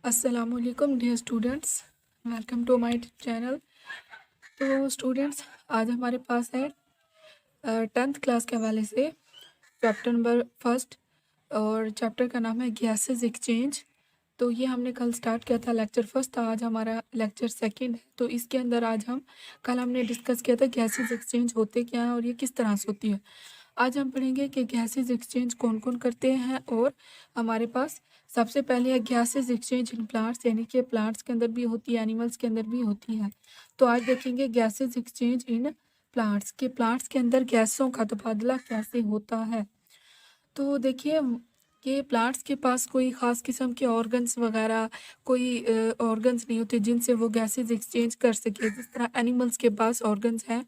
अस्सलामुअलैकुम dear students, welcome to my channel. तो students, आज हमारे पास है 10th क्लास के हवाले से चैप्टर नंबर फर्स्ट और चैप्टर का नाम है गैसेस एक्सचेंज। तो ये हमने कल स्टार्ट किया था, लेक्चर फर्स्ट था, आज हमारा लेक्चर सेकंड है। तो इसके अंदर आज कल हमने डिस्कस किया था गैसेस एक्सचेंज होते क्या हैं और ये किस तरह से होती है। आज हम पढ़ेंगे कि गैसेस एक्सचेंज कौन कौन करते हैं। और हमारे पास सबसे पहले है गैसेस एक्सचेंज इन प्लांट्स, यानी कि प्लांट्स के अंदर भी होती है, एनिमल्स के अंदर भी होती है। तो आज देखेंगे गैसेस एक्सचेंज इन प्लांट्स के अंदर गैसों का तबादला कैसे होता है। तो देखिए कि प्लांट्स के पास कोई ख़ास किस्म के ऑर्गन्स वगैरह कोई ऑर्गन्स नहीं होते जिनसे वो गैसेस एक्सचेंज कर सके, जिस तरह एनिमल्स के पास ऑर्गन्स हैं।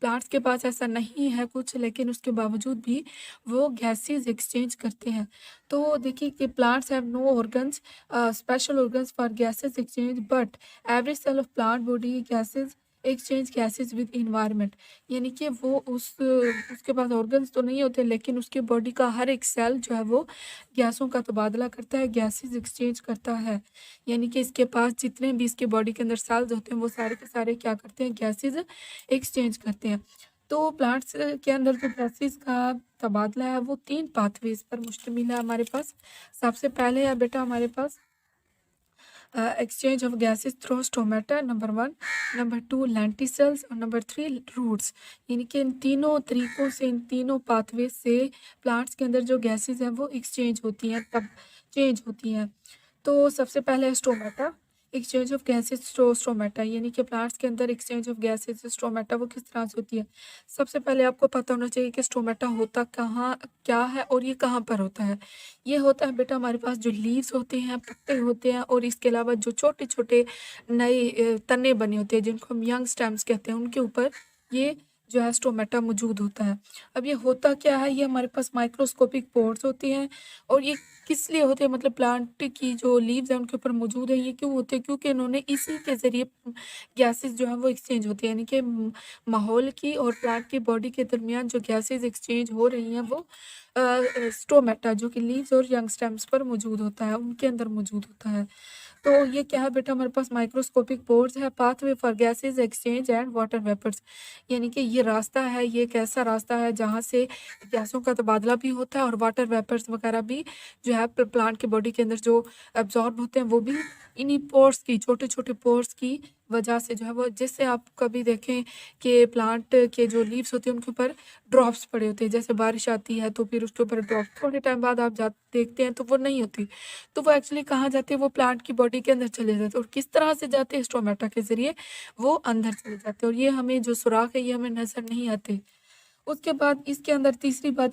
प्लांट्स के पास ऐसा नहीं है कुछ, लेकिन उसके बावजूद भी वो गैसेस एक्सचेंज करते हैं। तो देखिए कि plants have no organs, special organs for gases exchange, but every cell of plant body gases exchange gases with environment. यानी कि वो उसके पास ऑर्गन्स तो नहीं होते, लेकिन उसके बॉडी का हर एक सेल जो है वो गैसों का तबादला करता है, गैसेस एक्सचेंज करता है। यानी कि इसके पास जितने भी इसके बॉडी के अंदर सेल्स होते हैं वो सारे के सारे क्या करते हैं, गैसेस एक्सचेंज करते हैं। तो प्लांट्स के अंदर जो गैसेस का तबादला है वो 3 पाथवेज पर मुश्तमिल है हमारे पास। सबसे पहले है बेटा हमारे पास exchange of gases through stomata, number 1, number 2 lenticels और नंबर 3 रूट्स। यानी कि इन तीनों तरीकों से, इन तीनों पाथवे से प्लांट्स के अंदर जो गैसेस हैं वो एक्सचेंज होती हैं, तब चेंज होती हैं। तो सबसे पहले है stomata, exchange of gases stomata, यानी कि प्लांट्स के अंदर एक्सचेंज ऑफ गैसेस स्टोमेटा वो किस तरह से होती है। सबसे पहले आपको पता होना चाहिए कि स्टोमेटा होता कहाँ क्या है और ये कहाँ पर होता है। ये होता है बेटा हमारे पास जो लीव्स होते हैं, पत्ते होते हैं, और इसके अलावा जो छोटे छोटे नए तने बने होते हैं जिनको हम यंग स्टेम्स कहते हैं, उनके ऊपर ये जो है स्टोमेटा मौजूद होता है। अब ये होता क्या है, ये हमारे पास माइक्रोस्कोपिक पोर्स होती हैं। और ये किस लिए होते हैं, मतलब प्लांट की जो लीव्स हैं उनके ऊपर मौजूद है, ये क्यों होते हैं, क्योंकि इन्होंने इसी के ज़रिए गैसेस जो है वो एक्सचेंज होती है। यानी कि माहौल की और प्लांट की बॉडी के दरमियान जो गैसेस एक्सचेंज हो रही हैं वो स्टोमेटा जो कि लीव्स और यंग स्टेम्स पर मौजूद होता है, उनके अंदर मौजूद होता है। तो ये क्या है बेटा, हमारे पास माइक्रोस्कोपिक पोर्स है, pathway for gases exchange and water vapours. यानी कि ये रास्ता है, ये एक ऐसा रास्ता है जहाँ से गैसों का तबादला भी होता है और वाटर वेपर्स वगैरह भी जो है प्लांट की बॉडी के अंदर जो एब्जॉर्ब होते हैं वो भी इन्हीं पोर्स की, छोटे छोटे पोर्स की वजह से जो है वो, जिससे आप कभी देखें कि प्लांट के जो लीव्स होते हैं उनके ऊपर ड्रॉप्स पड़े होते हैं, जैसे बारिश आती है तो फिर उसके ऊपर ड्रॉप थोड़े टाइम बाद आप जा देखते हैं तो वो नहीं होती। तो वो एक्चुअली कहाँ जाते हैं, वो प्लांट की बॉडी के अंदर चले जाते हैं। और किस तरह से जाते हैं, स्टोमेटा के ज़रिए वो अंदर चले जाते हैं, और ये हमें जो सुराख है ये हमें नज़र नहीं आते। उसके बाद इसके अंदर तीसरी बात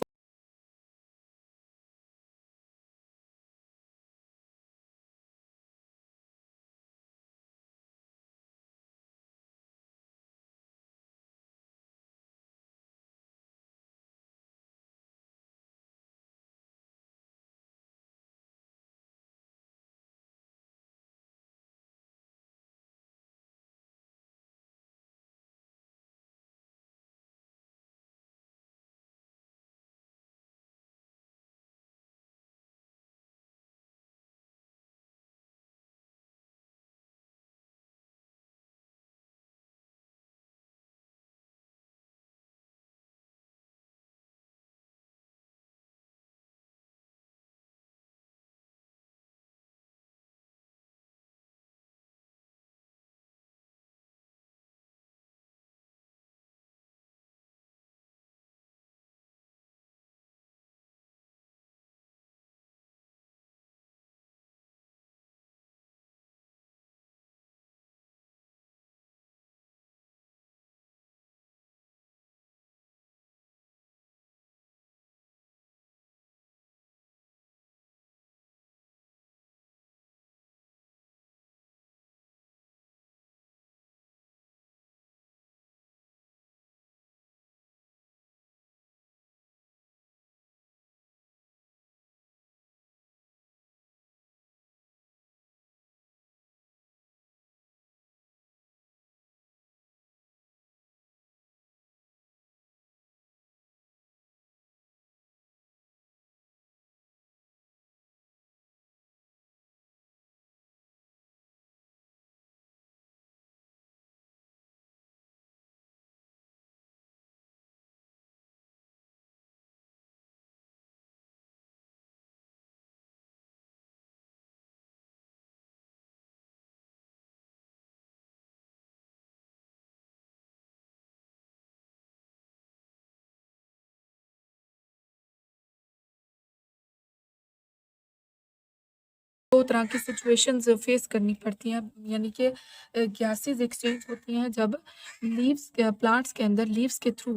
2 तरह की सिचुएशंस फेस करनी पड़ती हैं, यानी कि गैसेज़ एक्सचेंज होती हैं जब प्लांट्स के अंदर लीव्स के थ्रू।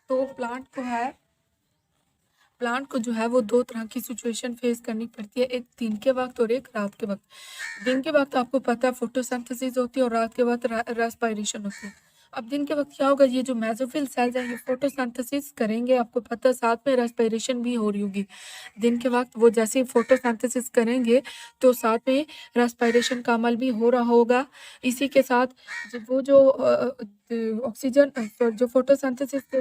तो प्लांट को जो है वो 2 तरह की सिचुएशन फेस करनी पड़ती है, एक दिन के वक़्त और एक रात के वक़्त। दिन के वक़्त आपको पता है फोटोसिंथेसिस होती है और रात के वक़्त रेस्पिरेशन होती है। अब दिन के वक़्त क्या होगा, ये जो मेसोफिल सेल्स हैं ये फोटोसिंथेसिस करेंगे, आपको पता है साथ में रेस्पिरेशन भी हो रही होगी। दिन के वक़्त वो जैसे ही फोटोसिंथेसिस करेंगे तो साथ में रेस्पिरेशन का अमल भी हो रहा होगा। इसी के साथ वो जो ऑक्सीजन जो फोटोसिंथेसिस के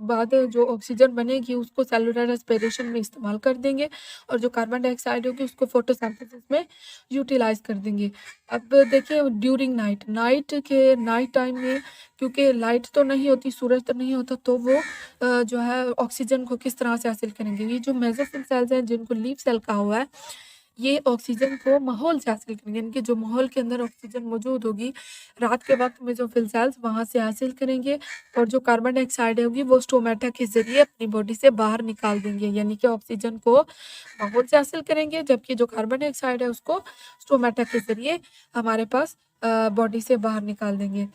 बाद जो ऑक्सीजन बनेगी उसको सेलुलर रेस्पिरेशन में इस्तेमाल कर देंगे और जो कार्बन डाइऑक्साइड होगी उसको फोटोसिंथेसिस में यूटिलाइज़ कर देंगे। अब देखिए ड्यूरिंग नाइट टाइम में क्योंकि लाइट तो नहीं होती, सूरज तो नहीं होता, तो वो जो है ऑक्सीजन को किस तरह से हासिल करेंगे। ये जो मेसोफिल सेल्स हैं जिनको लीफ सेल कहा हुआ है, ये ऑक्सीजन को माहौल से हासिल करेंगे, यानी कि जो माहौल के अंदर ऑक्सीजन मौजूद होगी रात के वक़्त मेसोफिल सेल्स वहाँ से हासिल करेंगे और जो कार्बन डाइऑक्साइड होगी वो स्टोमेटा के ज़रिए अपनी बॉडी से बाहर निकाल देंगे, यानी कि ऑक्सीजन को माहौल से हासिल करेंगे, जबकि जो कार्बन डाइऑक्साइड है उसको स्टोमेटा के ज़रिए हमारे पास बॉडी से बाहर निकाल देंगे।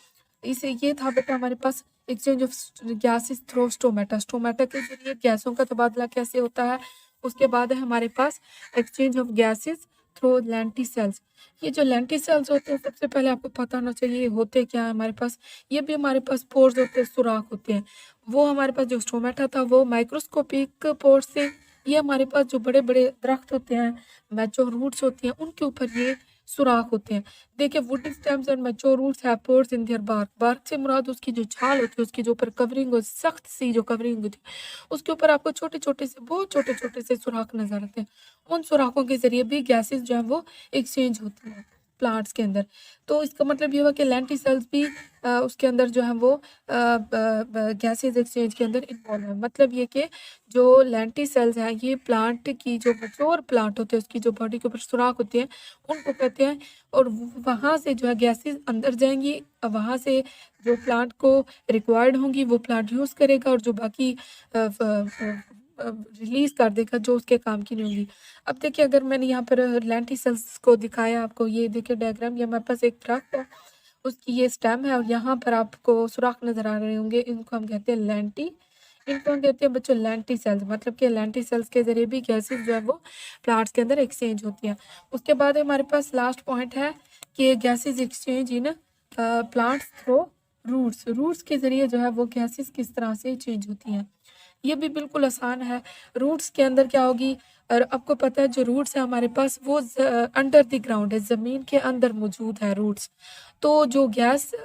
ये था बेटा हमारे पास exchange of gases through stomata. Stomata के ज़रिए गैसों का तबादला कैसे होता है। उसके बाद है हमारे पास exchange of gases through lenticels. ये जो लेंटिसेल्स होते हैं सबसे पहले आपको पता होना चाहिए होते क्या है हमारे पास। ये भी हमारे पास पोर्स होते हैं, सुराख होते हैं। वो हमारे पास जो स्टोमेटा था वो माइक्रोस्कोपिक पोर्स थे। ये हमारे पास जो बड़े-बड़े दरख्त होते हैं, मैच्योर रूट्स होती हैं, उनके ऊपर ये सुराख होते हैं। देखिए wood stems and mature roots have pores in their bark. Bark से मुराद उसकी जो छाल होती है, उसकी जो ऊपर कवरिंग हो, सख्त सी जो कवरिंग होती है, उसके ऊपर आपको छोटे-छोटे से बहुत छोटे-छोटे से सुराख नज़र आते हैं। उन सुराखों के ज़रिए भी गैसेज़ जो हैं वो एक्सचेंज होती हैं प्लांट्स के अंदर। तो इसका मतलब ये हुआ कि लेंटिसेल्स भी उसके अंदर जो है वो गैसेज़ एक्सचेंज के अंदर इन्वॉल्व है। मतलब ये कि जो लेंटिसेल्स हैं ये प्लांट की जो मैच्योर प्लांट होते हैं उसकी जो बॉडी के ऊपर सुराख होती है उनको कहते हैं और वहाँ से जो है गैसेज़ अंदर जाएँगी। वहाँ से जो प्लांट को रिक्वायर्ड होंगी वो प्लांट यूज़ करेगा और जो बाकी रिलीज़ कर देगा जो उसके काम की नहीं होंगी। अब देखिए अगर मैंने यहाँ पर लेंटिसेल्स को दिखाया आपको, ये देखिए डायग्राम, ये हमारे पास एक दरख्त है, उसकी ये स्टेम है और यहाँ पर आपको सुराख नज़र आ रहे होंगे, इनको हम कहते हैं इनको हम कहते हैं बच्चों लेंटिसेल्स। मतलब कि लेंटिसेल्स के ज़रिए भी गैसेज़ जो है वो प्लांट्स के अंदर एक्सचेंज होती हैं। उसके बाद हमारे पास लास्ट पॉइंट है कि gases exchange in plants through roots. Roots के ज़रिए जो है वो गैसेज़ किस तरह से चेंज होती हैं। ये भी बिल्कुल आसान है। रूट्स के अंदर क्या होगी और आपको पता है जो रूट्स है हमारे पास वो अंडर द ग्राउंड है, ज़मीन के अंदर मौजूद है रूट्स। तो जो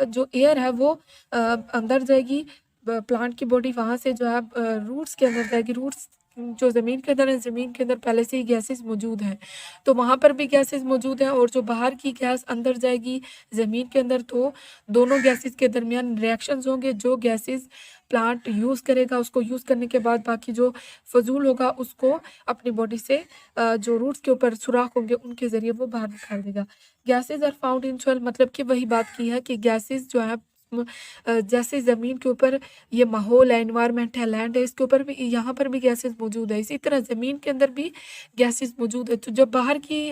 जो एयर है वो अंदर जाएगी, प्लांट की बॉडी वहाँ से जो है रूट्स के अंदर जाएगी। रूट्स जो ज़मीन के अंदर है, ज़मीन के अंदर पहले से ही गैसेज़ मौजूद हैं, तो वहाँ पर भी गैसेज़ मौजूद हैं और जो बाहर की गैस अंदर जाएगी ज़मीन के अंदर, तो दोनों गैसेज़ के दरमियान रिएक्शंस होंगे। जो गैसेज़ प्लांट यूज़ करेगा उसको यूज़ करने के बाद बाकी जो फ़ज़ूल होगा उसको अपनी बॉडी से जो रूट्स के ऊपर सुराख होंगे उनके ज़रिए वो बाहर निकाल देगा। Gases are found in soil, मतलब कि वही बात की है कि गैसेज़ जो है जैसे ज़मीन के ऊपर ये माहौल है, एनवायरनमेंट है, लैंड है, इसके ऊपर भी यहाँ पर भी गैसेज़ मौजूद है। इसी तरह ज़मीन के अंदर भी गैसेज़ मौजूद है। तो जब बाहर की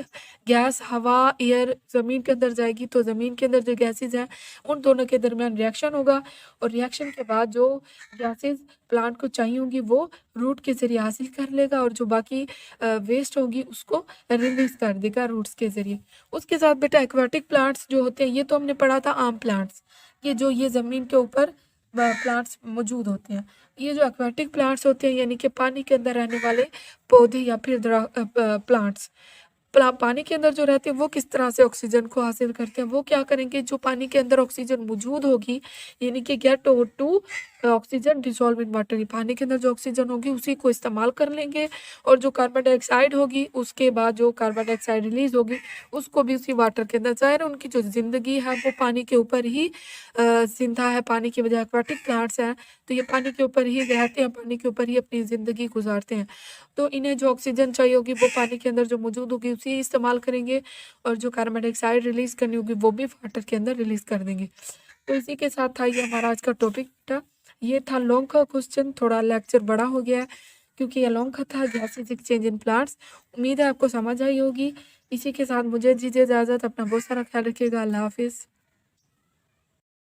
गैस, हवा, एयर ज़मीन के अंदर जाएगी तो ज़मीन के अंदर जो गैसेज़ हैं उन दोनों के दरमियान रिएक्शन होगा और रिएक्शन के बाद जो गैसेज़ प्लांट को चाहिए होंगी वो रूट के ज़रिए हासिल कर लेगा और जो बाकी वेस्ट होगी उसको रिलीज़ कर देगा रूट्स के ज़रिए। उसके साथ बेटा एक्वाटिक प्लांट्स जो होते हैं, ये तो हमने पढ़ा था आम प्लांट्स, ये ज़मीन के ऊपर प्लांट्स मौजूद होते हैं। ये जो एक्वाटिक प्लांट्स होते हैं यानी कि पानी के अंदर रहने वाले पौधे या फिर प्लांट्स। पानी के अंदर जो रहते हैं वो किस तरह से ऑक्सीजन को हासिल करते हैं, वो क्या करेंगे, जो पानी के अंदर ऑक्सीजन मौजूद होगी यानी कि get to oxygen dissolve in water, पानी के अंदर जो ऑक्सीजन होगी उसी को इस्तेमाल कर लेंगे और जो कार्बन डाइऑक्साइड होगी उसके बाद जो कार्बन डाइऑक्साइड रिलीज होगी उसको भी उसी वाटर के अंदर, ज़ाहिर है उनकी जो ज़िंदगी है वो पानी के ऊपर ही जिंदा है, पानी की वजह एक्वाटिक प्लांट्स हैं तो ये पानी के ऊपर ही रहते हैं, पानी के ऊपर ही अपनी ज़िंदगी गुजारते हैं। तो इन्हें जो ऑक्सीजन चाहिए होगी वो पानी के अंदर जो मौजूद होगी उसी इस्तेमाल करेंगे और जो कार्बन डाइऑक्साइड रिलीज़ करनी होगी वो भी वाटर के अंदर रिलीज़ कर देंगे। तो इसी के साथ था ये हमारा आज का टॉपिक था। ये था लॉन्ग का क्वेश्चन, थोड़ा लेक्चर बड़ा हो गया है क्योंकि ये लॉन्ग का था गैसेज एक्सचेंज इन प्लांट्स। उम्मीद है आपको समझ आई होगी। इसी के साथ मुझे दीजिए इजाज़त। अपना बहुत सारा ख्याल रखिएगा। अल्लाह हाफ़िज़।